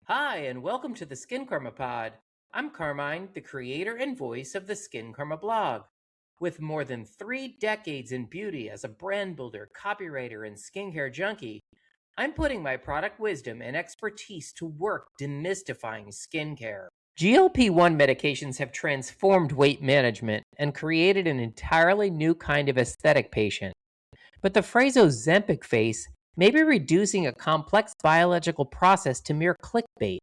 Hi, and welcome to the Skin Karma Pod. I'm Carmine, the creator and voice of the Skin Karma blog. With more than 3 decades in beauty as a brand builder, copywriter, and skincare junkie, I'm putting my product wisdom and expertise to work demystifying skincare. GLP-1 medications have transformed weight management and created an entirely new kind of aesthetic patient. But the phrase Ozempic face may be reducing a complex biological process to mere clickbait.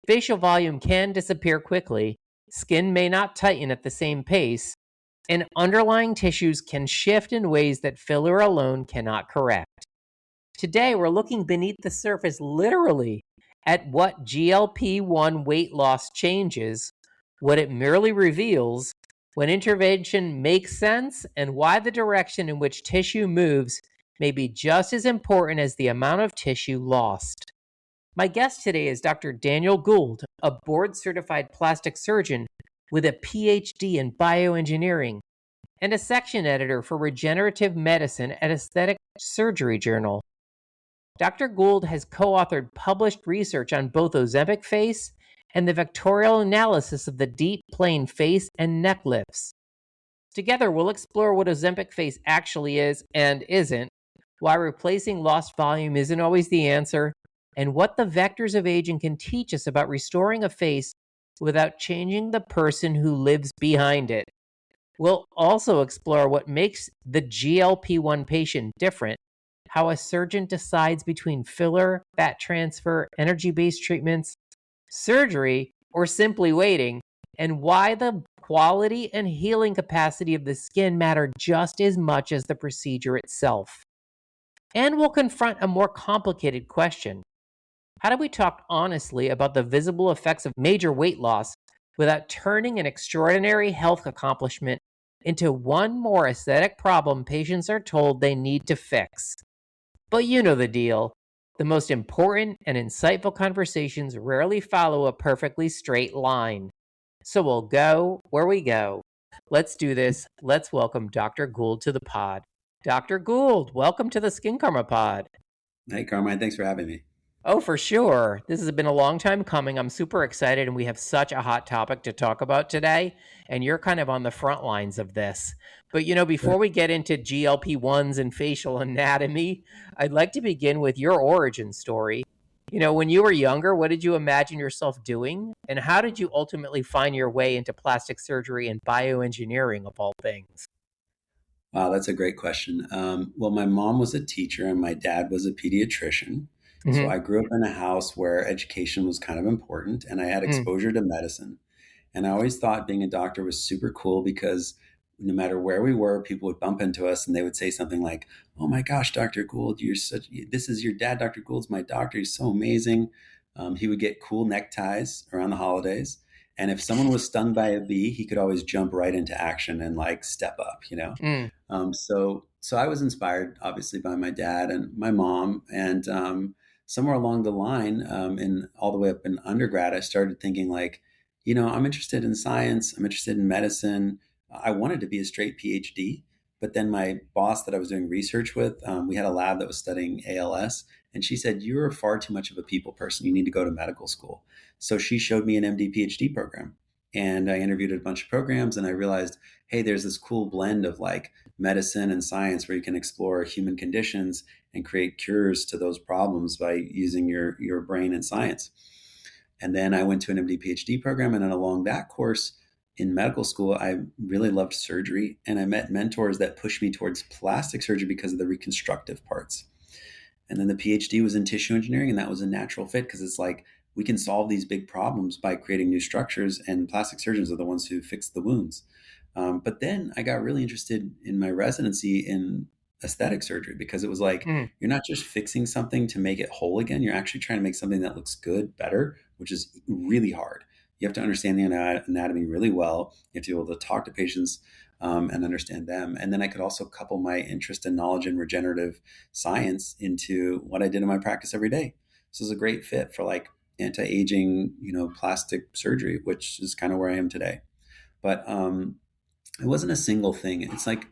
Facial volume can disappear quickly, skin may not tighten at the same pace, and underlying tissues can shift in ways that filler alone cannot correct. Today, we're looking beneath the surface literally at what GLP-1 weight loss changes, what it merely reveals, when intervention makes sense, and why the direction in which tissue moves may be just as important as the amount of tissue lost. My guest today is Dr. Daniel Gould, a board-certified plastic surgeon with a PhD in bioengineering and a section editor for Regenerative Medicine at Aesthetic Surgery Journal. Dr. Gould has co-authored published research on both Ozempic face and the vectorial analysis of the deep plane face and neck lifts. Together, we'll explore what Ozempic face actually is and isn't, why replacing lost volume isn't always the answer, and what the vectors of aging can teach us about restoring a face without changing the person who lives behind it. We'll also explore what makes the GLP-1 patient different, how a surgeon decides between filler, fat transfer, energy-based treatments, surgery, or simply waiting, and why the quality and healing capacity of the skin matter just as much as the procedure itself. And we'll confront a more complicated question. How do we talk honestly about the visible effects of major weight loss without turning an extraordinary health accomplishment into one more aesthetic problem patients are told they need to fix? But you know the deal. The most important and insightful conversations rarely follow a perfectly straight line. So we'll go where we go. Let's do this. Let's welcome Dr. Gould to the pod. Dr. Gould, welcome to the Skin Karma Pod. Hey, Carmine, thanks for having me. Oh, for sure. This has been a long time coming. I'm super excited, and we have such a hot topic to talk about today. And you're kind of on the front lines of this. But, before we get into GLP-1s and facial anatomy, I'd like to begin with your origin story. When you were younger, what did you imagine yourself doing? And how did you ultimately find your way into plastic surgery and bioengineering, of all things? Wow, that's a great question. Well, my mom was a teacher and my dad was a pediatrician. So Mm-hmm. I grew up in a house where education was kind of important and I had exposure to medicine. And I always thought being a doctor was super cool because no matter where we were, people would bump into us and they would say something like, "Oh my gosh, Dr. Gould, this is your dad. Dr. Gould's my doctor. He's so amazing." He would get cool neckties around the holidays. And if someone was stung by a bee, he could always jump right into action and like step up. Mm-hmm. So I was inspired, obviously, by my dad and my mom, and somewhere along the line, in all the way up in undergrad, I started thinking like, I'm interested in science, I'm interested in medicine. I wanted to be a straight PhD, but then my boss that I was doing research with, we had a lab that was studying ALS, and she said, "You're far too much of a people person. You need to go to medical school." So she showed me an MD PhD program. And I interviewed at a bunch of programs and I realized, hey, there's this cool blend of like medicine and science where you can explore human conditions and create cures to those problems by using your brain and science. And then I went to an MD PhD program. And then along that course in medical school, I really loved surgery. And I met mentors that pushed me towards plastic surgery because of the reconstructive parts. And then the PhD was in tissue engineering, and that was a natural fit because it's like we can solve these big problems by creating new structures, and plastic surgeons are the ones who fix the wounds. But then I got really interested in my residency in aesthetic surgery because it was like you're not just fixing something to make it whole again, you're actually trying to make something that looks good better, which is really hard. You have to understand the anatomy really well. You have to be able to talk to patients and understand them. And then I could also couple my interest and knowledge in regenerative science into what I did in my practice every day. So it's a great fit for like anti-aging, plastic surgery, which is kind of where I am today. But it wasn't a single thing. It's like,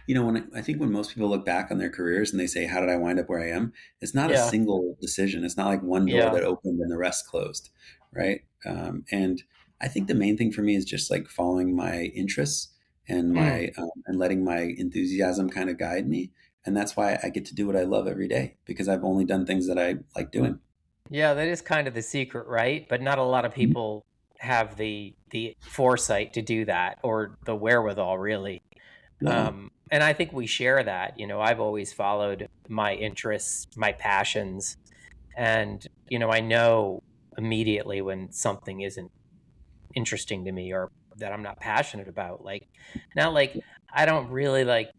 I think when most people look back on their careers and they say, how did I wind up where I am? It's not a Yeah. single decision. It's not like one door Yeah. that opened and the rest closed. Right. And I think the main thing for me is just like following my interests and Mm. and letting my enthusiasm kind of guide me. And that's why I get to do what I love every day, because I've only done things that I like doing. Yeah, that is kind of the secret, right? But not a lot of people have the foresight to do that, or the wherewithal, really. Yeah. And I think we share that. I've always followed my interests, my passions, and I know immediately when something isn't interesting to me, or that I'm not passionate about. Like, not like I don't really like,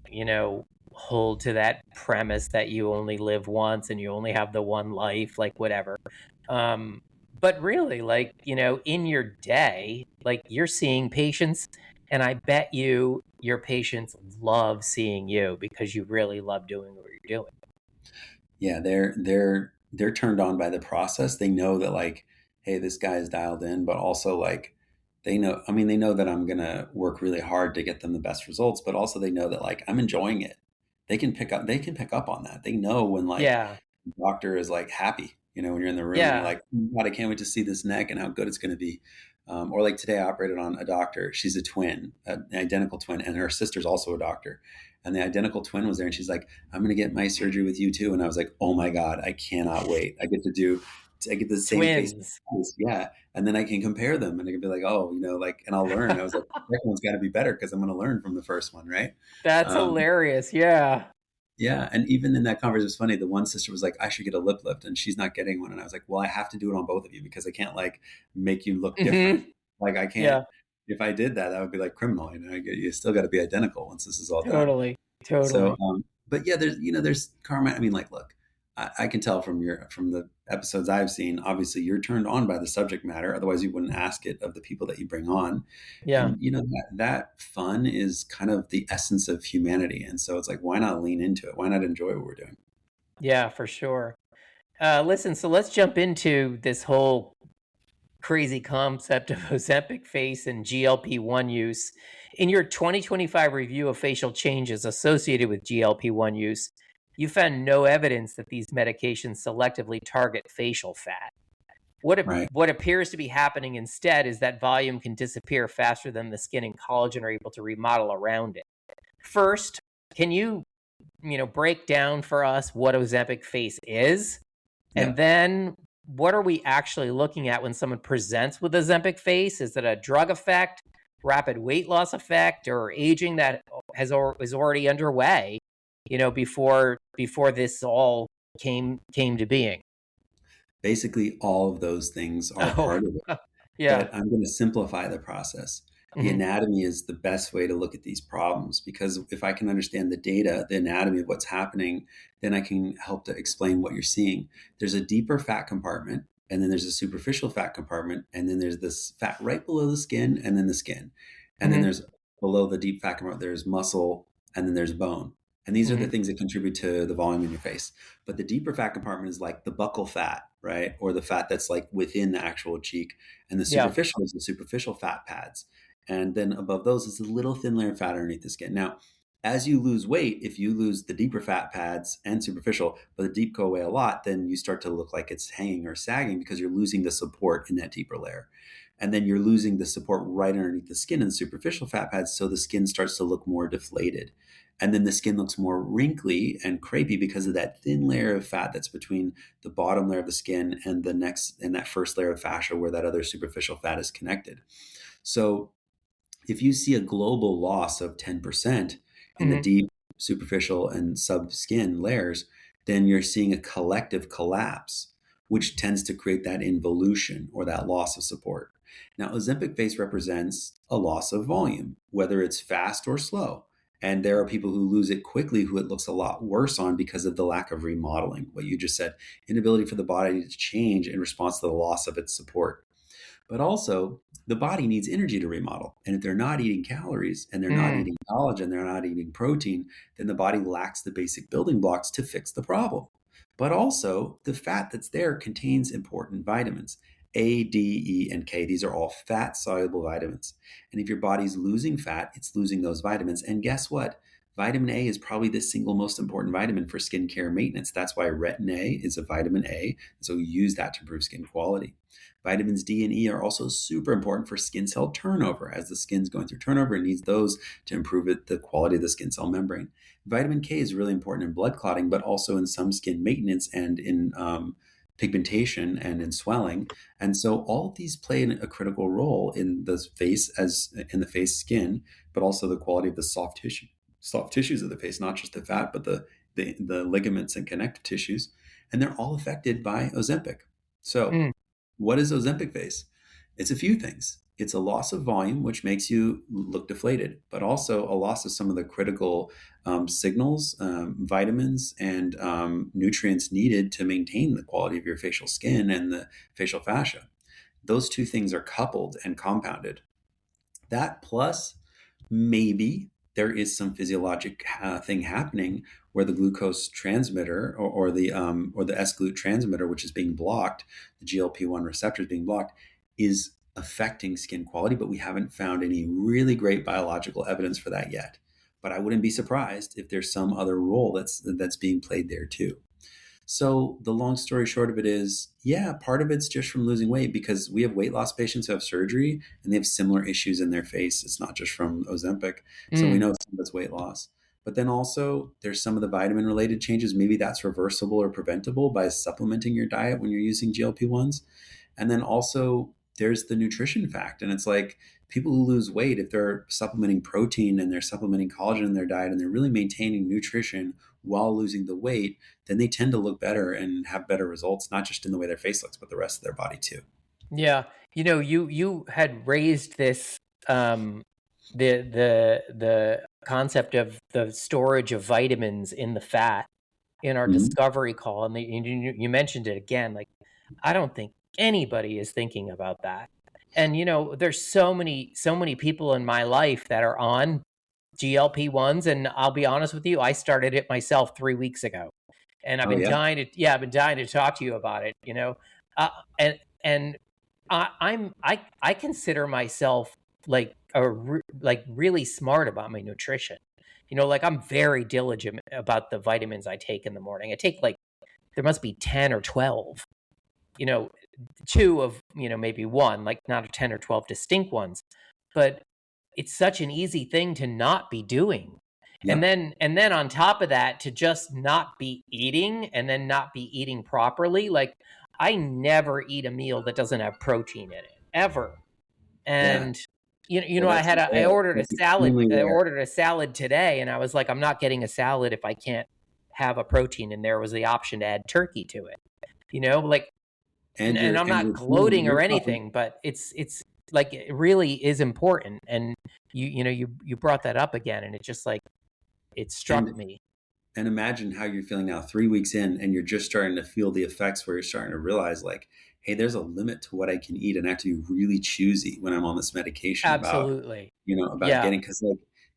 you know, hold to that premise that you only live once and you only have the one life, like whatever. Um, but really, like, in your day, like, you're seeing patients, and I bet your patients love seeing you because you really love doing what you're doing. Yeah, they're turned on by the process. They know that, like, hey, this guy is dialed in, but also like they know that I'm gonna work really hard to get them the best results, but also they know that like I'm enjoying it. They can pick up on that. They know when like Yeah. the doctor is like happy, when you're in the room and you're Yeah. like, "Oh God, I can't wait to see this neck and how good it's gonna be." Or like today I operated on a doctor. She's a twin, an identical twin, and her sister's also a doctor. And the identical twin was there, and she's like, I'm going to get my surgery with you too. And I was like, oh my God, I cannot wait. I get the same face. Twins. Yeah. And then I can compare them and I can be like, oh, like, and I'll learn. I was like, the second one's got to be better because I'm going to learn from the first one. Right. That's Um, hilarious. Yeah. yeah. And even in that conversation, it was funny. The one sister was like, I should get a lip lift, and she's not getting one. And I was like, well, I have to do it on both of you because I can't like make you look different. Hmm. Like I can't, Yeah. if I did that, that would be like criminal. You still got to be identical once this is all done. Totally. So, Totally. but yeah, there's Carmine. I mean, like, look, I can tell from the episodes I've seen. Obviously, you're turned on by the subject matter. Otherwise, you wouldn't ask it of the people that you bring on. Yeah. And that fun is kind of the essence of humanity. And so it's like, why not lean into it? Why not enjoy what we're doing? Yeah, for sure. Listen, so let's jump into this whole crazy concept of Ozempic face and GLP-1 use. In your 2025 review of facial changes associated with GLP-1 use, you found no evidence that these medications selectively target facial fat. Right. What appears to be happening instead is that volume can disappear faster than the skin and collagen are able to remodel around it. First, can you, break down for us what Ozempic face is? Yeah. And then what are we actually looking at when someone presents with Ozempic face? Is it a drug effect, rapid weight loss effect, or aging that is already underway, before this all came to being? Basically, all of those things are Oh, part of it. yeah. But I'm going to simplify the process. The Hmm. anatomy is the best way to look at these problems, because if I can understand the data, the anatomy of what's happening, then I can help to explain what you're seeing. There's a deeper fat compartment, and then there's a superficial fat compartment, and then there's this fat right below the skin, and then the skin. And then Hmm. there's below the deep fat compartment, there's muscle, and then there's bone. And these are the Hmm. things that contribute to the volume in your face. But the deeper fat compartment is like the buccal fat, right? Or the fat that's like within the actual cheek. And the Yeah. superficial is the superficial fat pads. And then above those is a little thin layer of fat underneath the skin. Now, as you lose weight, if you lose the deeper fat pads and superficial, but the deep go away a lot, then you start to look like it's hanging or sagging because you're losing the support in that deeper layer. And then you're losing the support right underneath the skin and the superficial fat pads. So the skin starts to look more deflated. And then the skin looks more wrinkly and crepey because of that thin layer of fat that's between the bottom layer of the skin and that first layer of fascia where that other superficial fat is connected. So if you see a global loss of 10% in the Hmm. deep superficial and sub skin layers, then you're seeing a collective collapse, which tends to create that involution or that loss of support. Now, Ozempic face represents a loss of volume, whether it's fast or slow. And there are people who lose it quickly who it looks a lot worse on because of the lack of remodeling. What you just said, inability for the body to change in response to the loss of its support. But also, the body needs energy to remodel. And if they're not eating calories and they're not Hmm. eating collagen, they're not eating protein, then the body lacks the basic building blocks to fix the problem. But also, the fat that's there contains important vitamins. A, D, E, and K. These are all fat-soluble vitamins. And if your body's losing fat, it's losing those vitamins. And guess what? Vitamin A is probably the single most important vitamin for skincare maintenance. That's why retin A is a vitamin A. So we use that to improve skin quality. Vitamins D and E are also super important for skin cell turnover. As the skin's going through turnover, it needs those to improve the quality of the skin cell membrane. Vitamin K is really important in blood clotting, but also in some skin maintenance and in pigmentation and in swelling. And so all of these play a critical role in the face, as in the face skin, but also the quality of the soft tissues of the face, not just the fat, but the ligaments and connective tissues. And they're all affected by Ozempic. So what is Ozempic face? It's a few things. It's a loss of volume, which makes you look deflated, but also a loss of some of the critical signals, vitamins, and nutrients needed to maintain the quality of your facial skin and the facial fascia. Those two things are coupled and compounded. That plus maybe there is some physiologic thing happening where the glucose transmitter or the S-GLUT transmitter, which is being blocked, the GLP-1 receptor is being blocked, is affecting skin quality, but we haven't found any really great biological evidence for that yet. But I wouldn't be surprised if there's some other role that's being played there too. So the long story short of it is, yeah, part of it's just from losing weight, because we have weight loss patients who have surgery and they have similar issues in their face. It's not just from Ozempic. So we know some of it's weight loss. But then also there's some of the vitamin related changes. Maybe that's reversible or preventable by supplementing your diet when you're using GLP-1s. And then also there's the nutrition fact. And it's like people who lose weight, if they're supplementing protein and they're supplementing collagen in their diet and they're really maintaining nutrition while losing the weight, then they tend to look better and have better results, not just in the way their face looks, but the rest of their body too. Yeah. You had raised this, the concept of the storage of vitamins in the fat in our discovery call. And you mentioned it again. Like, I don't think anybody is thinking about that. And, there's so many people in my life that are on GLP-1s. And I'll be honest with you, I started it myself 3 weeks ago. And I've been dying to talk to you about it, and I consider myself like really smart about my nutrition. Like I'm very diligent about the vitamins I take in the morning. I take there must be 10 or 12, two of, maybe one, like not 10 or 12 distinct ones, but it's such an easy thing to not be doing. Yeah. And then on top of that, to just not be eating and then not be eating properly. Like I never eat a meal that doesn't have protein in it ever. And I ordered a salad. I ordered a salad today, and I was like, I'm not getting a salad if I can't have a protein. And there was the option to add turkey to it. And I'm not gloating or anything, but it's like it really is important. And you brought that up again, and it just it struck me. And imagine how you're feeling now 3 weeks in, and you're just starting to feel the effects where you're starting to realize hey, there's a limit to what I can eat, and I have to be really choosy when I'm on this medication. Absolutely. About getting, because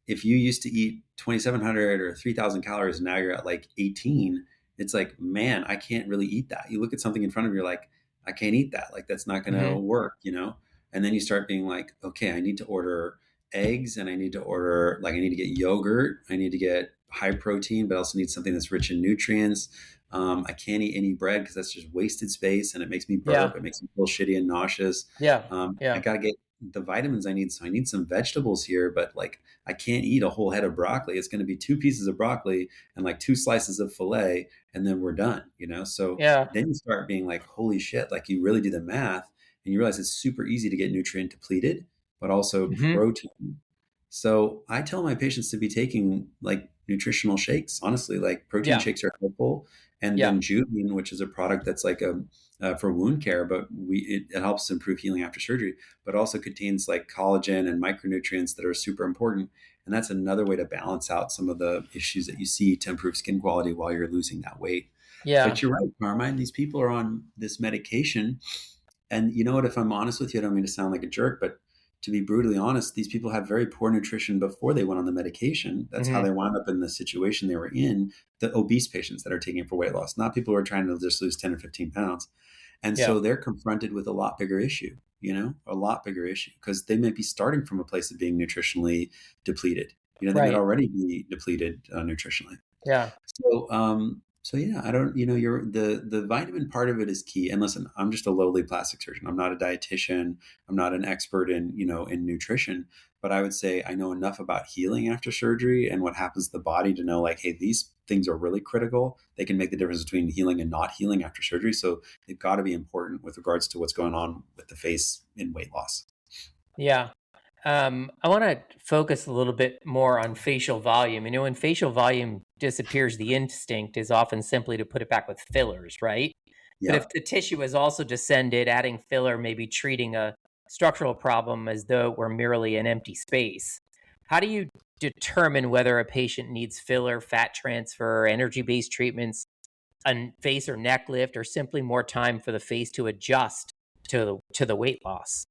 if you used to eat 2,700 or 3,000 calories and now you're at 18, it's like, man, I can't really eat that. You look at something in front of you, you're like, I can't eat that. That's not going to work, And then you start being like, okay, I need to order eggs, and I need to order, I need to get yogurt. I need to get high protein, but I also need something that's rich in nutrients. I can't eat any bread because that's just wasted space and it makes me burp. Yeah. It makes me feel shitty and nauseous. Yeah. I got to get the vitamins I need. So I need some vegetables here, but I can't eat a whole head of broccoli. It's going to be 2 pieces of broccoli and 2 slices of filet, and then we're done, So then you start being like, holy shit, you really do the math and you realize it's super easy to get nutrient depleted, but also protein. So I tell my patients to be taking nutritional shakes. Honestly, protein shakes are helpful. And then Julian, which is a product that's for wound care, but it helps improve healing after surgery, but also contains collagen and micronutrients that are super important. And that's another way to balance out some of the issues that you see to improve skin quality while you're losing that weight. Yeah. But you're right, Carmine, these people are on this medication. And you know what, if I'm honest with you, I don't mean to sound like a jerk, but to be brutally honest, these people had very poor nutrition before they went on the medication. That's how they wound up in the situation they were in. The obese patients that are taking it for weight loss, not people who are trying to just lose 10 or 15 pounds. And Yeah. so they're confronted with a lot bigger issue, a lot bigger issue, because they may be starting from a place of being nutritionally depleted. They might Right. already be depleted nutritionally. Yeah. So yeah, I don't, you're the vitamin part of it is key. And listen, I'm just a lowly plastic surgeon. I'm not a dietitian. I'm not an expert in nutrition, but I would say I know enough about healing after surgery and what happens to the body to know, like, hey, these things are really critical. They can make the difference between healing and not healing after surgery. So they've got to be important with regards to what's going on with the face in weight loss. Yeah. I want to focus a little bit more on facial volume. When facial volume disappears, the instinct is often simply to put it back with fillers, right? But if Yeah. the tissue has also descended, adding filler may be treating a structural problem as though it were merely an empty space. How do you determine whether a patient needs filler, fat transfer, energy-based treatments, a face or neck lift, or simply more time for the face to adjust to the weight loss?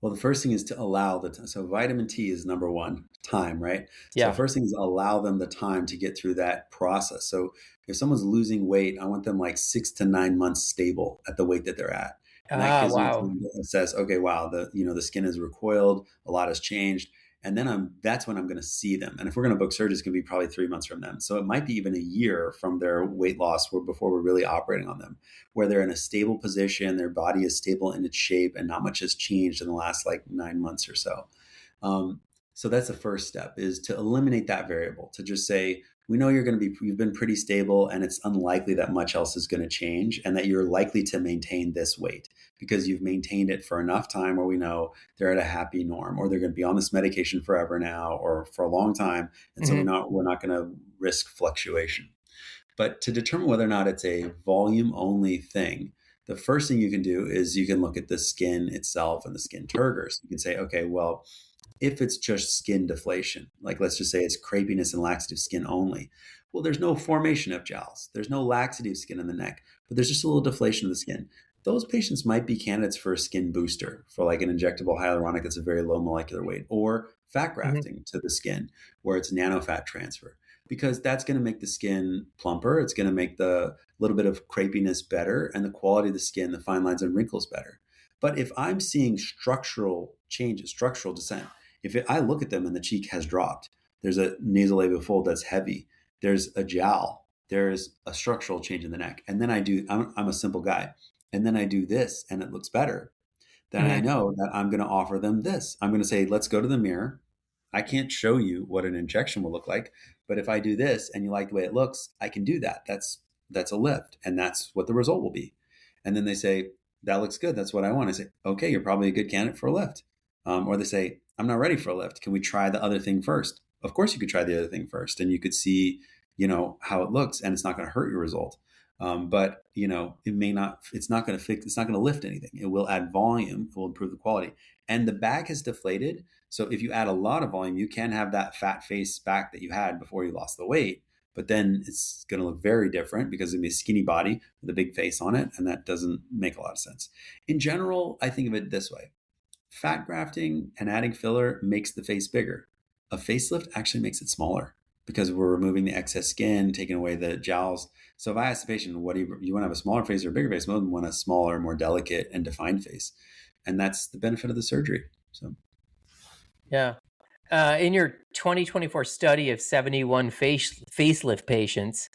Well, the first thing is to allow so vitamin T is number one, time, right? So Yeah. first thing is allow them the time to get through that process. So if someone's losing weight, I want them like 6 to 9 months stable at the weight that they're at. And that Ah, gives me wow. time to assess, okay, wow, the skin has recoiled, a lot has changed. And then that's when I'm going to see them. And if we're going to book surgery, it's going to be probably 3 months from them. So it might be even a year from their weight loss before we're really operating on them, where they're in a stable position, their body is stable in its shape, and not much has changed in the last like 9 months or so. Um, so that's the first step, is to eliminate that variable, to just say, we know you've been pretty stable, and it's unlikely that much else is going to change, and that you're likely to maintain this weight because you've maintained it for enough time where we know they're at a happy norm, or they're going to be on this medication forever now, or for a long time. And so Mhm. we're not going to risk fluctuation. But to determine whether or not it's a volume only thing, the first thing you can do is you can look at the skin itself and the skin turgors. You can say, okay, well, if it's just skin deflation, like let's just say it's crepiness and laxative skin only, well, there's no formation of jowls. There's no laxative skin in the neck, but there's just a little deflation of the skin. Those patients might be candidates for a skin booster, for like an injectable hyaluronic that's a very low molecular weight, or fat Mhm. grafting to the skin where it's nano fat transfer, because that's going to make the skin plumper. It's going to make the little bit of crepiness better, and the quality of the skin, the fine lines and wrinkles better. But if I'm seeing structural changes, structural descent, I look at them and the cheek has dropped, there's a nasolabial fold that's heavy, there's a jowl, there's a structural change in the neck, and then I'm a simple guy, and then I do this and it looks better, then I Mhm. know that I'm going to offer them this. I'm going to say, let's go to the mirror. I can't show you what an injection will look like, but if I do this and you like the way it looks, I can do that. That's a lift, and that's what the result will be. And then they say, that looks good. That's what I want. I say, okay, you're probably a good candidate for a lift. Or they say, I'm not ready for a lift. Can we try the other thing first? Of course, you could try the other thing first, and you could see, how it looks, and it's not going to hurt your result. But it may not. It's not going to fix. It's not going to lift anything. It will add volume. It will improve the quality. And the back has deflated. So if you add a lot of volume, you can have that fat face back that you had before you lost the weight. But then it's going to look very different because it'll be a skinny body with a big face on it, and that doesn't make a lot of sense. In general, I think of it this way: fat grafting and adding filler makes the face bigger. A facelift actually makes it smaller because we're removing the excess skin, taking away the jowls. So if I ask the patient, what do you want to have, a smaller face or a bigger face? Most of them want a smaller, more delicate and defined face. And that's the benefit of the surgery. So Yeah. In your 2024 study of 71 facelift patients,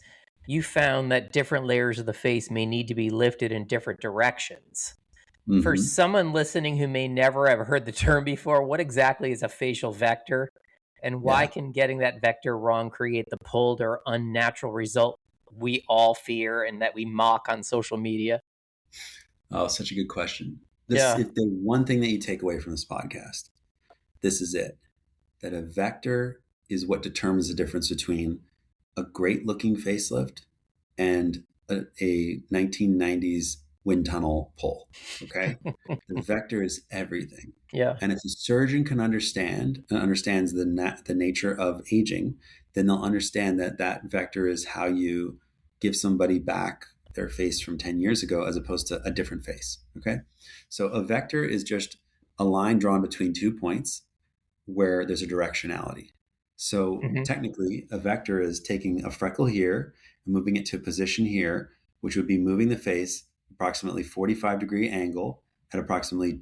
you found that different layers of the face may need to be lifted in different directions. For mhm. someone listening who may never have heard the term before, what exactly is a facial vector? And why Yeah. can getting that vector wrong create the pulled or unnatural result we all fear and that we mock on social media? Oh, such a good question. Yeah. If the one thing that you take away from this podcast, this is it: that a vector is what determines the difference between a great looking facelift and a 1990s wind tunnel pull. Okay. The vector is everything. Yeah. And if a surgeon can understands the nature of aging, then they'll understand that that vector is how you give somebody back their face from 10 years ago as opposed to a different face. Okay. So a vector is just a line drawn between 2 points where there's a directionality. So Hmm. technically, a vector is taking a freckle here and moving it to a position here, which would be moving the face approximately 45-degree angle at approximately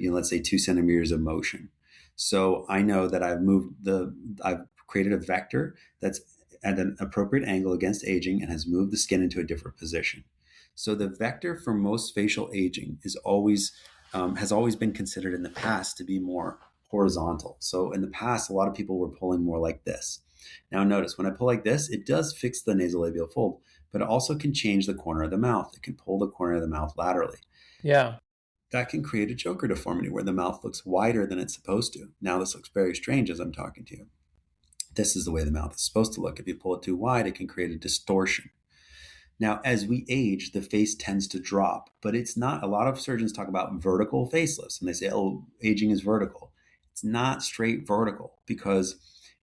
let's say 2 centimeters of motion. So I know that I've created a vector that's at an appropriate angle against aging and has moved the skin into a different position. So the vector for most facial aging has always been considered in the past to be more horizontal. So in the past, a lot of people were pulling more like this. Now notice when I pull like this, it does fix the nasolabial fold, but it also can change the corner of the mouth. It can pull the corner of the mouth laterally. Yeah. That can create a Joker deformity where the mouth looks wider than it's supposed to. Now this looks very strange as I'm talking to you. This is the way the mouth is supposed to look. If you pull it too wide, it can create a distortion. Now, as we age, the face tends to drop, but it's not. A lot of surgeons talk about vertical facelifts and they say, oh, aging is vertical. It's not straight vertical because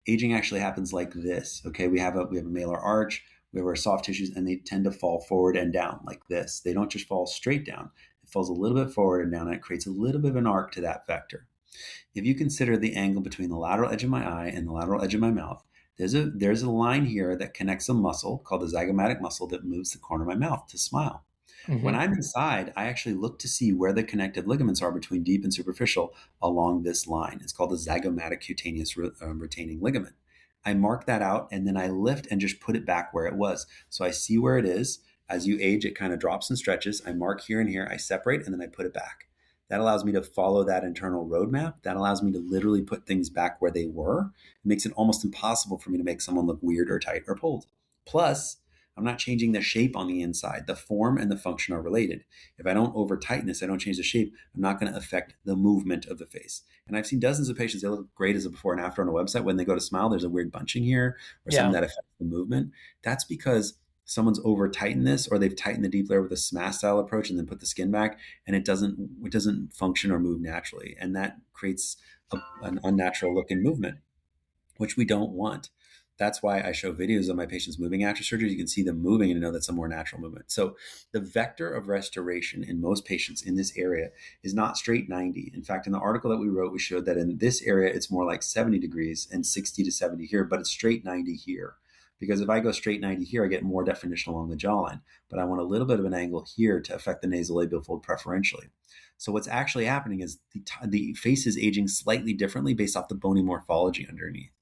aging actually happens like this. Okay, we have a malar arch, we have our soft tissues, and they tend to fall forward and down like this. They don't just fall straight down. It falls a little bit forward and down, and it creates a little bit of an arc to that vector. If you consider the angle between the lateral edge of my eye and the lateral edge of my mouth, there's a line here that connects a muscle called the zygomatic muscle that moves the corner of my mouth to smile. Mm-hmm. When I'm inside, I actually look to see where the connective ligaments are between deep and superficial along this line. It's called the zygomatic cutaneous retaining ligament. I mark that out and then I lift and just put it back where it was. So I see where it is. As you age, it kind of drops and stretches. I mark here and here, I separate, and then I put it back. That allows me to follow that internal roadmap. That allows me to literally put things back where they were. It makes it almost impossible for me to make someone look weird or tight or pulled. Plus, I'm not changing the shape on the inside. The form and the function are related. If I don't over tighten this, I don't change the shape, I'm not going to affect the movement of the face. And I've seen dozens of patients, they look great as a before and after on a website. When they go to smile, there's a weird bunching here or something that affects the movement. That's because someone's over tightened this, or they've tightened the deep layer with a smash style approach and then put the skin back, and it doesn't function or move naturally. And that creates an unnatural look and movement, which we don't want. That's why I show videos of my patients moving after surgery. You can see them moving and know that's a more natural movement. So the vector of restoration in most patients in this area is not straight 90. In fact, in the article that we wrote, we showed that in this area, it's more like 70 degrees and 60 to 70 here, but it's straight 90 here. Because if I go straight 90 here, I get more definition along the jawline. But I want a little bit of an angle here to affect the nasolabial fold preferentially. So what's actually happening is the face is aging slightly differently based off the bony morphology underneath.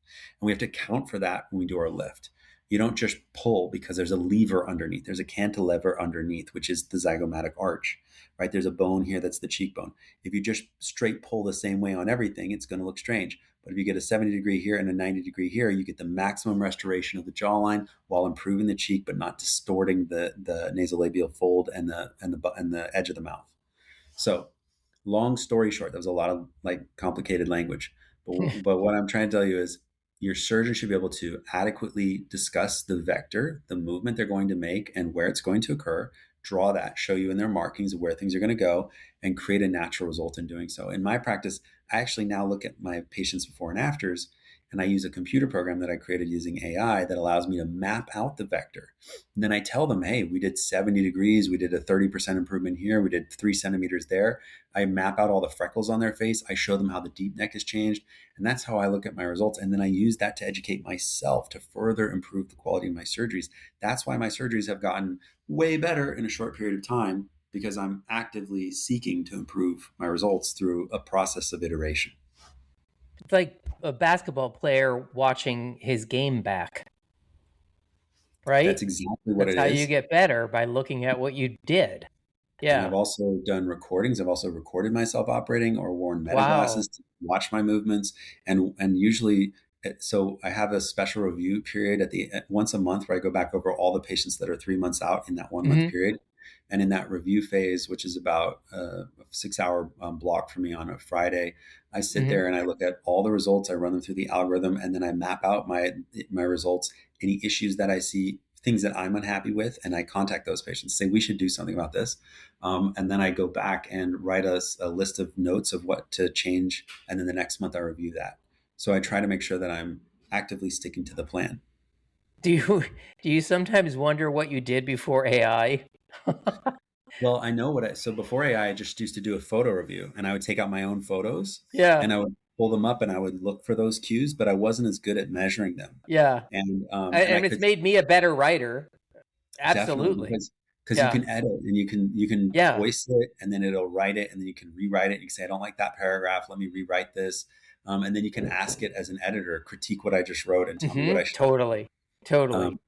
And we have to account for that when we do our lift. You don't just pull because there's a lever underneath. There's a cantilever underneath, which is the zygomatic arch, right? There's a bone here that's the cheekbone. If you just straight pull the same way on everything, it's going to look strange. But if you get a 70 degree here and a 90 degree here, you get the maximum restoration of the jawline while improving the cheek, but not distorting the nasolabial fold and the edge of the mouth. So long story short, that was a lot of like complicated language. But what I'm trying to tell you is your surgeon should be able to adequately discuss the vector, the movement they're going to make, and where it's going to occur, draw that, show you in their markings of where things are going to go, and create a natural result in doing so. In my practice, I actually now look at my patients before and afters, and I use a computer program that I created using AI that allows me to map out the vector. And then I tell them, hey, we did 70 degrees. We did a 30% improvement here. We did 3 centimeters there. I map out all the freckles on their face. I show them how the deep neck has changed. And that's how I look at my results. And then I use that to educate myself to further improve the quality of my surgeries. That's why my surgeries have gotten way better in a short period of time, because I'm actively seeking to improve my results through a process of iteration. It's like a basketball player watching his game back, right? That's exactly what it is. That's how you get better, by looking at what you did. Yeah. And I've also done recordings. I've also recorded myself operating or worn meta glasses to watch my movements. And usually, so I have a special review period once a month where I go back over all the patients that are 3 months out in that 1 month period. And in that review phase, which is about a 6-hour block for me on a Friday, I sit there and I look at all the results. I run them through the algorithm, and then I map out my results, any issues that I see, things that I'm unhappy with, and I contact those patients, say we should do something about this. And then I go back and write a list of notes of what to change. And then the next month I review that. So I try to make sure that I'm actively sticking to the plan. Do you sometimes wonder what you did before AI? Well, I know so before AI, I just used to do a photo review, and I would take out my own photos. Yeah. And I would pull them up and I would look for those cues, but I wasn't as good at measuring them. Yeah. And it's made me a better writer. Absolutely. because you Yeah. can edit and you can Yeah. voice it, and then it'll write it, and then you can rewrite it. You can say, I don't like that paragraph. Let me rewrite this. And then you can ask it as an editor, critique what I just wrote and tell me what I should have done. Totally. Totally. Um,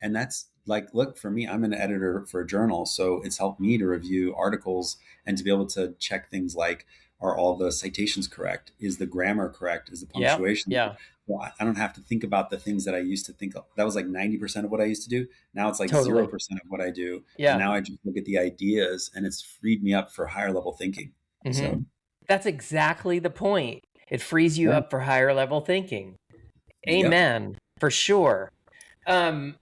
and that's like, look, for me, I'm an editor for a journal, so it's helped me to review articles and to be able to check things like, are all the citations correct? Is the grammar correct? Is the Yep. punctuation Yeah. correct? Well, I don't have to think about the things that I used to think of. That was like 90% of what I used to do. Now it's like Totally. 0% of what I do. And Yeah. now I just look at the ideas, and it's freed me up for higher level thinking. hmm So, That's exactly the point. It frees you yeah. up for higher level thinking. Yep. Amen. For sure. Um,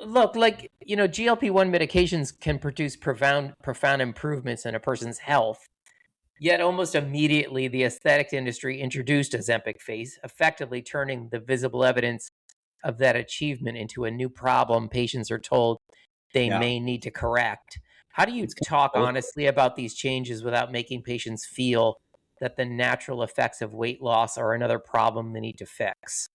Look, like, GLP-1 medications can produce profound improvements in a person's health. Yet almost immediately, the aesthetics industry introduced Ozempic face, effectively turning the visible evidence of that achievement into a new problem patients are told they Yeah. may need to correct. How do you It's kind talk of honestly about these changes without making patients feel that the natural effects of weight loss are another problem they need to fix?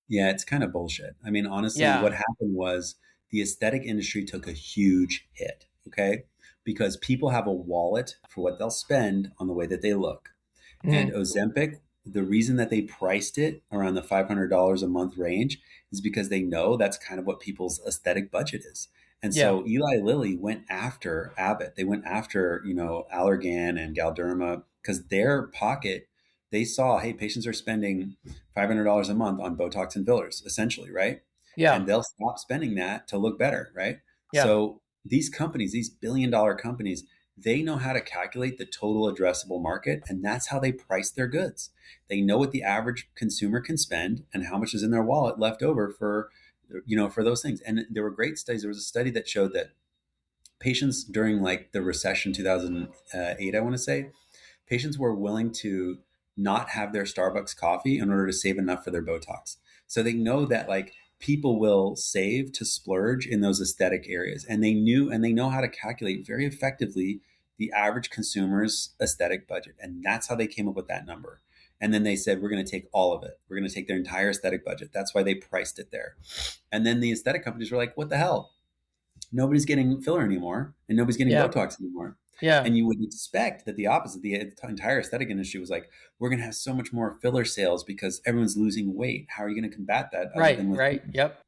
Yeah, it's kind of bullshit. I mean, honestly, Yeah. what happened was the aesthetic industry took a huge hit, okay? Because people have a wallet for what they'll spend on the way that they look. And Mhm. Ozempic, the reason that they priced it around the $500 a month range is because they know that's kind of what people's aesthetic budget is. And Yeah. so Eli Lilly went after Abbott. They went after, Allergan and Galderma because their pocket, they saw, hey, patients are spending $500 a month on Botox and fillers, essentially, right? Yeah. And they'll stop spending that to look better, right? Yeah. So these companies, these billion-dollar companies, they know how to calculate the total addressable market, and that's how they price their goods. They know what the average consumer can spend and how much is in their wallet left over for those things. And there were great studies. There was a study that showed that patients during like the recession 2008, I want to say, patients were willing to not have their Starbucks coffee in order to save enough for their Botox. So they know that like people will save to splurge in those aesthetic areas. And they know how to calculate very effectively the average consumer's aesthetic budget. And that's how they came up with that number. And then they said, we're going to take all of it. We're going to take their entire aesthetic budget. That's why they priced it there. And then the aesthetic companies were like, what the hell? Nobody's getting filler anymore and nobody's getting Yeah. Botox anymore. Yeah. And you would expect that the opposite, the entire aesthetic industry was like, we're going to have so much more filler sales because everyone's losing weight. How are you going to combat that other Right. than with Right. fillers? Yep.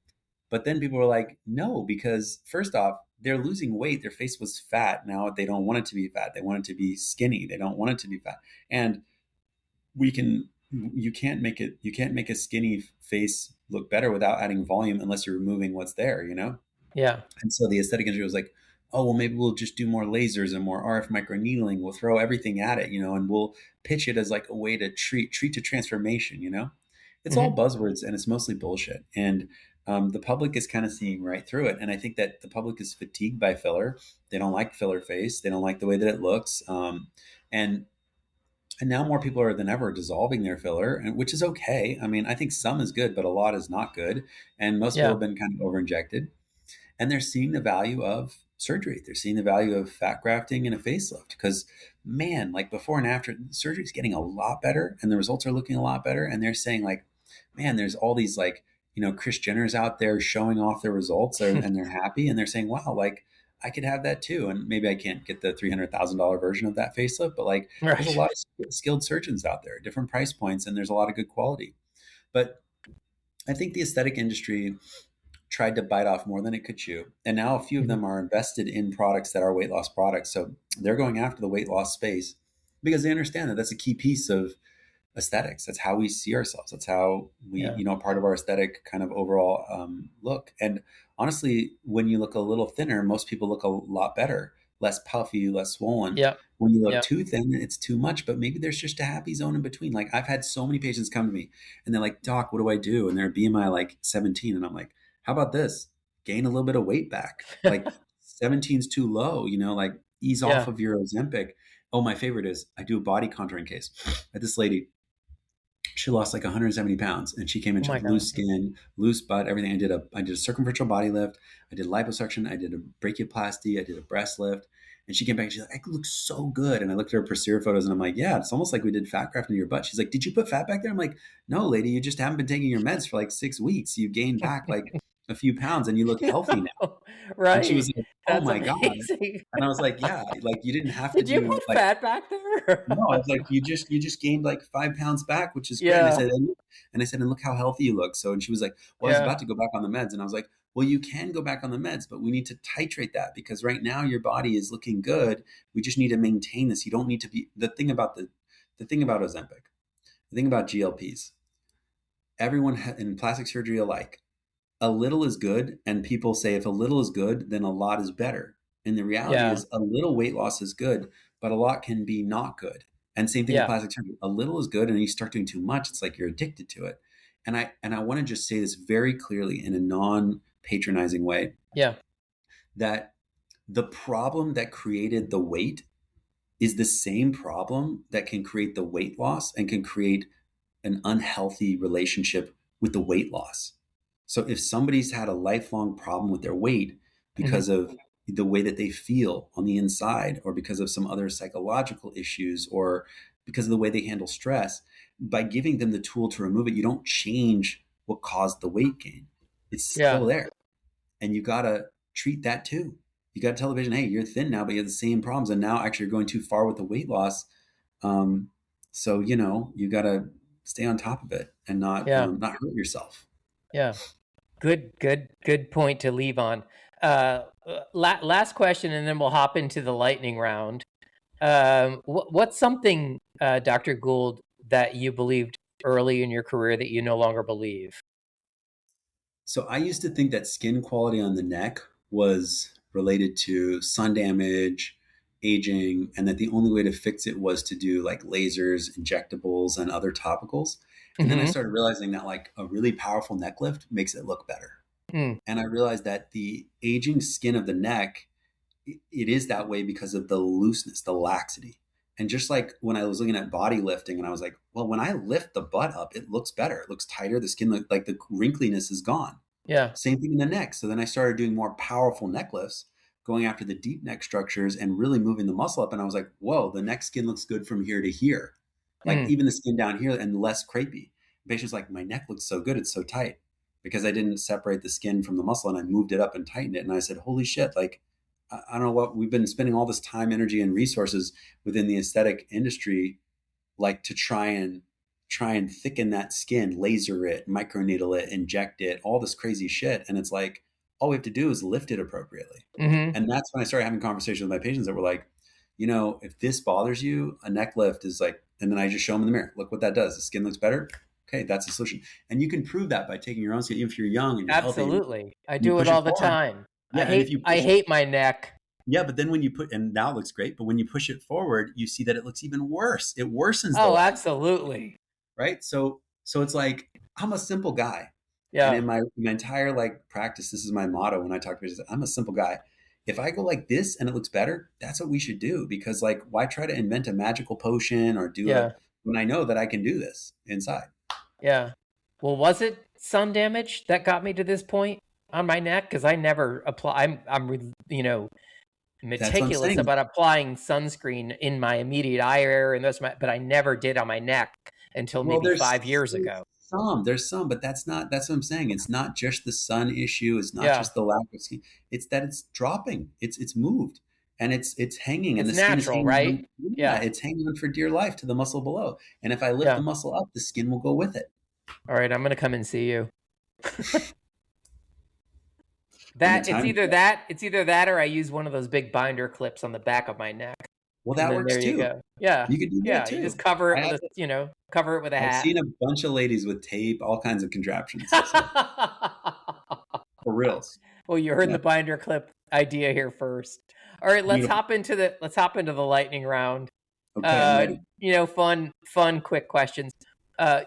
But then people were like, no, because first off, they're losing weight. Their face was fat. Now they don't want it to be fat. They want it to be skinny. They don't want it to be fat. And you can't make a skinny face look better without adding volume unless you're removing what's there, Yeah. And so the aesthetic industry was like, oh, well, maybe we'll just do more lasers and more RF microneedling. We'll throw everything at it, and we'll pitch it as like a way to treat to transformation. It's all hmm buzzwords and it's mostly bullshit. And the public is kind of seeing right through it. And I think that the public is fatigued by filler. They don't like filler face. They don't like the way that it looks. And and now more people are than ever dissolving their filler, which is okay. I mean, I think some is good, but a lot is not good. And most people Yeah. have been kind of over injected, and they're seeing the value of surgery. They're seeing the value of fat grafting and a facelift because, man, like before and after, surgery is getting a lot better and the results are looking a lot better. And they're saying, like, man, there's all these like, Kris Jenner's out there showing off their results and they're happy and they're saying, wow, like I could have that too. And maybe I can't get the $300,000 version of that facelift, but like there's a Right. lot of skilled surgeons out there, different price points, and there's a lot of good quality. But I think the aesthetic industry tried to bite off more than it could chew. And now a few of Mhm. them are invested in products that are weight loss products. So they're going after the weight loss space because they understand that that's a key piece of aesthetics. That's how we see ourselves. That's how we, Yeah. part of our aesthetic kind of overall look. And honestly, when you look a little thinner, most people look a lot better, less puffy, less swollen. Yep. When you look Yep. too thin, it's too much, but maybe there's just a happy zone in between. Like I've had so many patients come to me and they're like, Doc, what do I do? And they're BMI like 17. And I'm like, how about this? Gain a little bit of weight back. Like 17's too low, like ease off Yeah. of your Ozempic. Oh, my favorite is I do a body contouring case. I had this lady, she lost like 170 pounds and she came in, Oh she my had God. loose skin, loose butt, everything. I did a circumferential body lift. I did liposuction. I did a brachioplasty. I did a breast lift. And she came back and she's like, I look so good. And I looked at her posterior photos and I'm like, yeah, it's almost like we did fat grafting in your butt. She's like, did you put fat back there? I'm like, no, lady, you just haven't been taking your meds for like 6 weeks. You gained back like a few pounds and you look healthy now. No, And she was right. like, oh That's my God. amazing. And I was like, yeah, like you didn't have to Did you do put like, fat back there? no, I was like, you just gained like 5 pounds back, which is great. And I Yeah, said, and look how healthy you look. So, and she was like, well, I was yeah, about to go back on the meds. And I was like, well, you can go back on the meds, but we need to titrate that because right now your body is looking good. We just need to maintain this. You don't need to be the thing about Ozempic, the thing about GLPs, everyone in plastic surgery alike, a little is good. And people say if a little is good, then a lot is better. And the reality yeah, is a little weight loss is good, but a lot can be not good. And same thing with yeah, plastic surgery. A little is good, and you start doing too much, it's like you're addicted to it. And I want to just say this very clearly in a non-patronizing way yeah, that the problem that created the weight is the same problem that can create the weight loss and can create an unhealthy relationship with the weight loss. So if somebody's had a lifelong problem with their weight hmm, because of the way that they feel on the inside, or because of some other psychological issues, or because of the way they handle stress, by giving them the tool to remove it, you don't change what caused the weight gain. It's yeah, still there. And you got to treat that too. You got to tell the patient, hey, you're thin now, but you have the same problems. And now actually you're going too far with the weight loss. Um, so, you got to stay on top of it and yeah, not hurt yourself. yeah. Good point to leave on. Last question, and then we'll hop into the lightning round. What's something, Dr. Gould, that you believed early in your career that you no longer believe? So I used to think that skin quality on the neck was related to sun damage, aging, and that the only way to fix it was to do like lasers, injectables, and other topicals. And then I Mm-hmm. started realizing that like a really powerful neck lift makes it look better. Mm, And I realized that the aging skin of the neck, it is that way because of the looseness, the laxity. And just like when I was looking at body lifting, and I was like, well, when I lift the butt up, it looks better. It looks tighter. The skin, like the wrinkliness is gone. yeah. Same thing in the neck. So then I started doing more powerful neck lifts, going after the deep neck structures and really moving the muscle up. And I was like, whoa, the neck skin looks good from here to here. Like Mm, even the skin down here and less crepey. The patient's like, my neck looks so good. It's so tight because I didn't separate the skin from the muscle and I moved it up and tightened it. And I said, holy shit, like, I don't know what we've been spending all this time, energy, and resources within the aesthetic industry, like to try and thicken that skin, laser it, microneedle it, inject it, all this crazy shit. And it's like, all we have to do is lift it appropriately. mm-hmm. And that's when I started having conversations with my patients that were like, if this bothers you, a neck lift is like, and then I just show them in the mirror, look what that does. The skin looks better. Okay, that's the solution. And you can prove that by taking your own skin, even if you're young and you're healthy and Absolutely. I you do it push all it the forward. time. Yeah. And if you I push it, hate my neck. yeah, but then when you put, and now it looks great, but when you push it forward, you see that it looks even worse. It worsens the Oh, line, absolutely. right? So it's like I'm a simple guy, and Yeah. in my entire like practice, this is my motto when I talk to patients. I'm a simple guy. If I go like this and it looks better, that's what we should do because like why try to invent a magical potion or do a Yeah. when I know that I can do this inside. Yeah. Well, was it sun damage that got me to this point on my neck? Because I never apply. That's what I'm meticulous saying. about applying sunscreen in my immediate eye area and but I never did on my neck until Well, maybe there's 5 years there's ago. some, but that's what I'm saying. It's not just the sun issue. It's not Yeah. just the lack of skin. It's that it's dropping. It's moved, and it's hanging, and It's the skin is natural, hanging on. right? Yeah, Yeah. it's hanging on for dear life to the muscle below. And if I lift the Yeah. muscle up, the skin will go with it. All right. I'm gonna come and see you. When the That time, it's either that or I use one of those big binder clips on the back of my neck. well, And that then works there you too. go. Yeah. You can do that Yeah. You just too. cover I it with have, cover it with a I've hat. seen a bunch of ladies with tape, all kinds of contraptions. So for reals, Well, you heard yeah. the binder clip idea here first. All right, Beautiful. let's hop into the lightning round. Okay, I'm ready. Fun quick questions.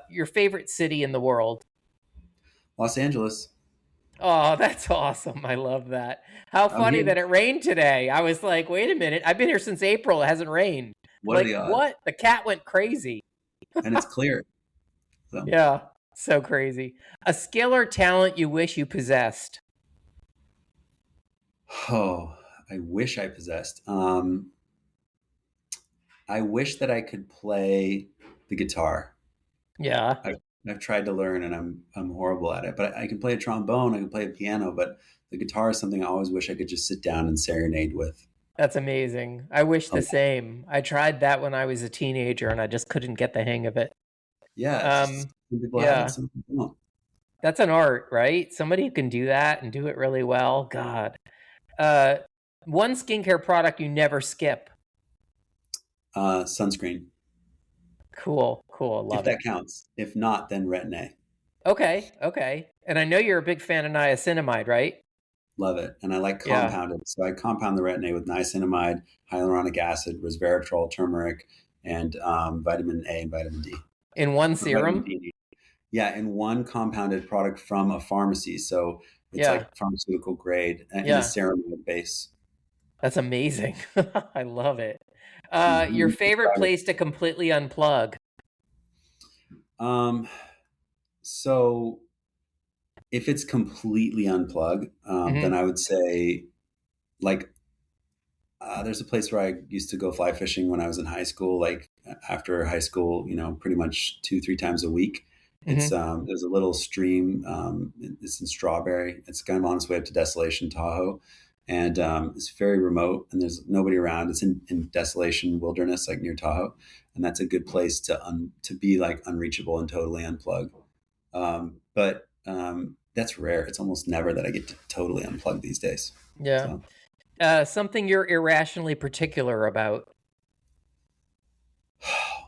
Your favorite city in the world? Los Angeles. Oh, that's awesome. I love that. How I'm funny here. that it rained today. I was like, wait a minute. I've been here since April. It hasn't rained. What are Like, the odds? what? The cat went crazy. And it's clear. So. Yeah, so crazy. A skill or talent you wish you possessed? Oh, I wish I possessed. I wish that I could play the guitar. Yeah. I've tried to learn, and I'm horrible at it. But I can play a trombone, I can play a piano, but the guitar is something I always wish I could just sit down and serenade with. That's amazing. I wish the Um, same. I tried that when I was a teenager and I just couldn't get the hang of it. yeah, it's just Um, some people have it, yeah, some people don't. that's an art, right? Somebody who can do that and do it really well. God. Uh, one skincare product you never skip. Sunscreen, Cool, cool. if Love it. that counts. If not, then Retin-A. Okay, okay. And I know you're a big fan of niacinamide, right? Love it. And I like Yeah. compounded. So I compound the Retin-A with niacinamide, hyaluronic acid, resveratrol, turmeric, and vitamin A and vitamin D. In one Or vitamin serum? D. Yeah, in one compounded product from a pharmacy. So it's Yeah, like pharmaceutical grade in a yeah. ceramide base. That's amazing. I love it. Your Mm-hmm. favorite place to completely unplug? Um, so if it's completely unplugged, then Hmm. I would say like there's a place where I used to go fly fishing when I was in high school. Like after high school, pretty much 2, 3 times a week. It's Hmm. there's a little stream. It's in Strawberry. It's kind of on its way up to Desolation Tahoe, and it's very remote and there's nobody around. It's in Desolation Wilderness, like near Tahoe, and that's a good place to be like unreachable and totally unplug. But that's rare. It's almost never that I get to totally unplug these days. Yeah. So. Something you're irrationally particular about.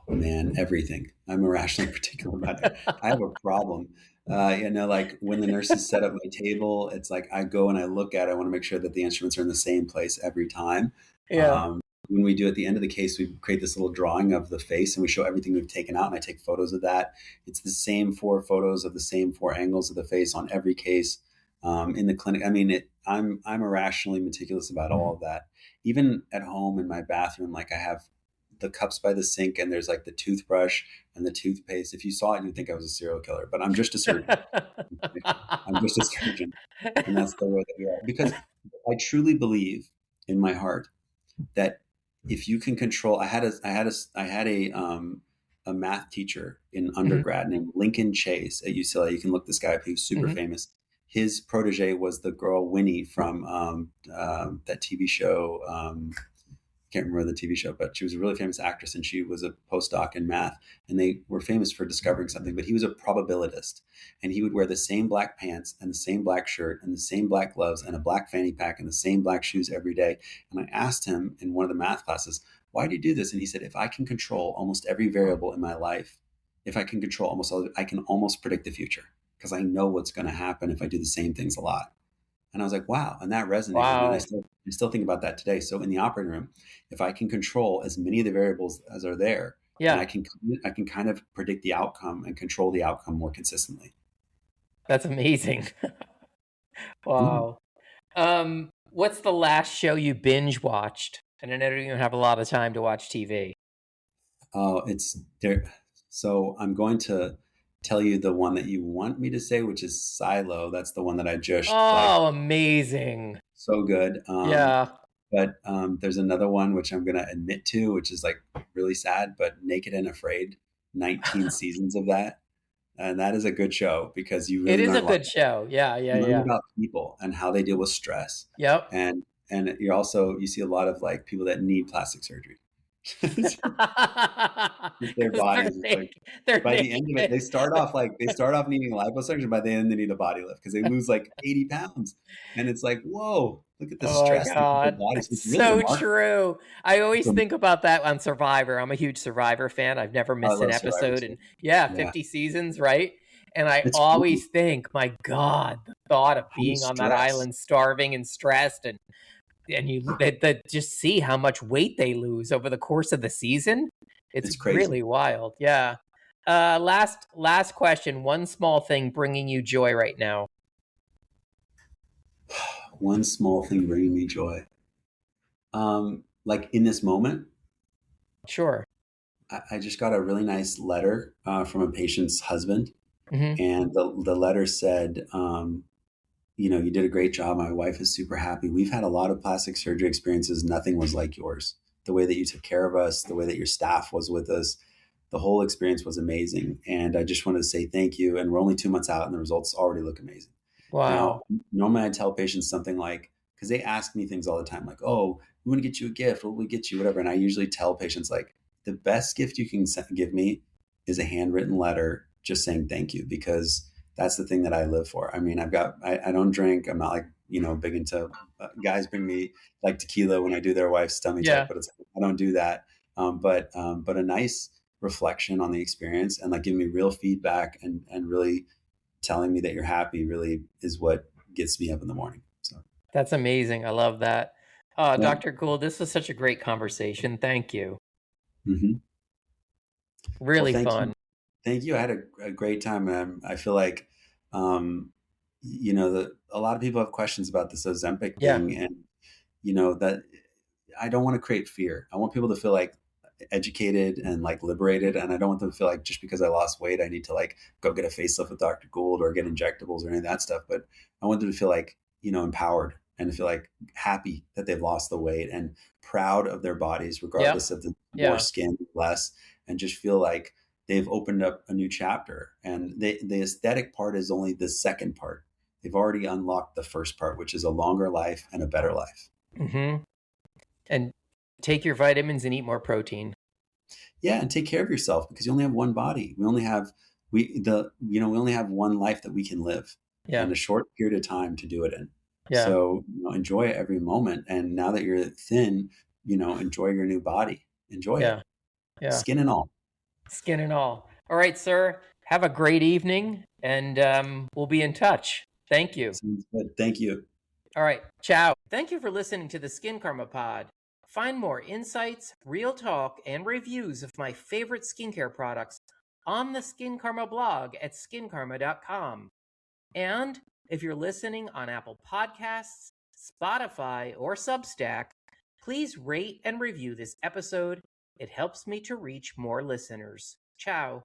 Oh, man, everything. I'm irrationally particular about it. I have a problem. Like when the nurses set up my table, it's like I go and I look at it. I want to make sure that the instruments are in the same place every time. Yeah. Um, when we do at the end of the case, we create this little drawing of the face and we show everything we've taken out, and I take photos of that. It's the same 4 photos of the same 4 angles of the face on every case in the clinic. I mean, I'm irrationally meticulous about all of that. Even at home in my bathroom, like I have the cups by the sink and there's like the toothbrush and the toothpaste. If you saw it, you'd think I was a serial killer, but I'm just a surgeon. I'm just a surgeon. And that's the way that we are. Because I truly believe in my heart that if you can control, I had a math teacher in Mhm, undergrad named Lincoln Chase at UCLA. You can look this guy up. He was super mhm. famous. His protege was the girl Winnie from that TV show. Can't remember the TV show, but she was a really famous actress and she was a postdoc in math. And they were famous for discovering something, but he was a probabilitist. And he would wear the same black pants and the same black shirt and the same black gloves and a black fanny pack and the same black shoes every day. And I asked him in one of the math classes, why do you do this? And he said, if I can control almost every variable in my life, if I can control almost all, I can almost predict the future because I know what's going to happen if I do the same things a lot. And I was like, wow. And that resonated. And I Wow. still think about that today. So in the operating room, if I can control as many of the variables as are there, then Yeah, I can kind of predict the outcome and control the outcome more consistently. that's amazing. Mm. Wow. What's the last show you binge watched? And I know you don't have a lot of time to watch TV. Oh, it's there. So I'm going to tell you the one that you want me to say, which is Silo. That's the one that I just like, Oh, amazing. so good. Yeah. But there's another one which I'm going to admit to, which is like really sad, but Naked and Afraid, 19 seasons of that. And that is a good show because you It really is learn a a lot. good show. Yeah, yeah, You learn yeah. about people and how they deal with stress. Yep. And you see a lot of like people that need plastic surgery. Their Because they're bodies, it's like naked. They're by the end of it, naked. they start off needing liposuction. By the end, they need a body lift because they lose like 80 pounds, and it's like, whoa, look at the Oh my stress they put their God. bodies. It's It's really so remarkable. true. I always So, think about that on Survivor. I'm a huge Survivor fan. I've never I missed an love Survivor episode. too. And yeah, Yeah, 50 seasons, right? And I it's crazy. always think, my God, the thought of How much being on that stress? island starving and stressed and you that just see how much weight they lose over the course of the season. It's It's crazy. really wild. Yeah. Last question. One small thing bringing you joy right now. One small thing bringing me joy. Like in this moment, Sure. I just got a really nice letter from a patient's husband, Hmm. and the letter said, you did a great job. My wife is super happy. We've had a lot of plastic surgery experiences. Nothing was like yours. The way that you took care of us, the way that your staff was with us, The whole experience was amazing. And I just wanted to say thank you. And we're only 2 months out and the results already look amazing. Wow. Now, normally I tell patients something like, because they ask me things all the time, like, oh, we want to get you a gift. What will we get you? Whatever. And I usually tell patients, like, the best gift you can give me is a handwritten letter just saying thank you, because that's the thing that I live for. I mean, I don't drink. I'm not like, big into guys bring me like tequila when I do their wife's tummy tuck, Yeah. but I don't do that. But a nice reflection on the experience and like giving me real feedback and really telling me that you're happy really is what gets me up in the morning. So That's amazing. I love that. yeah. Dr. Gould, this was such a great conversation. Thank you. Hmm. Well, Really thank fun. you. Thank you. I had a great time. I feel like, um, a lot of people have questions about this Ozempic Yeah. thing, and that I don't want to create fear. I want people to feel like educated and like liberated, and I don't want them to feel like just because I lost weight, I need to like go get a facelift with Dr. Gould or get injectables or any of that stuff. But I want them to feel like empowered and to feel like happy that they've lost the weight and proud of their bodies, Yep. regardless of the more Yeah. skin, less, and just feel like they've opened up a new chapter. And the aesthetic part is only the second part. They've already unlocked the first part, which is a longer life and a better life. Mm-hmm. And take your vitamins and eat more protein. Yeah, and take care of yourself, because you only have one body. We only have one life that we can live, Yeah. and a short period of time to do it in. Yeah. So enjoy every moment. And now that you're thin, enjoy your new body. Enjoy it, Yeah. Yeah. skin and all. Skin and all. All right, sir. Have a great evening, and we'll be in touch. Thank you. Sounds good. Thank you. All right. Ciao. Thank you for listening to the Skin Karma Pod. Find more insights, real talk, and reviews of my favorite skincare products on the Skin Karma blog at skinkarma.com. And if you're listening on Apple Podcasts, Spotify, or Substack, please rate and review this episode. It helps me to reach more listeners. Ciao.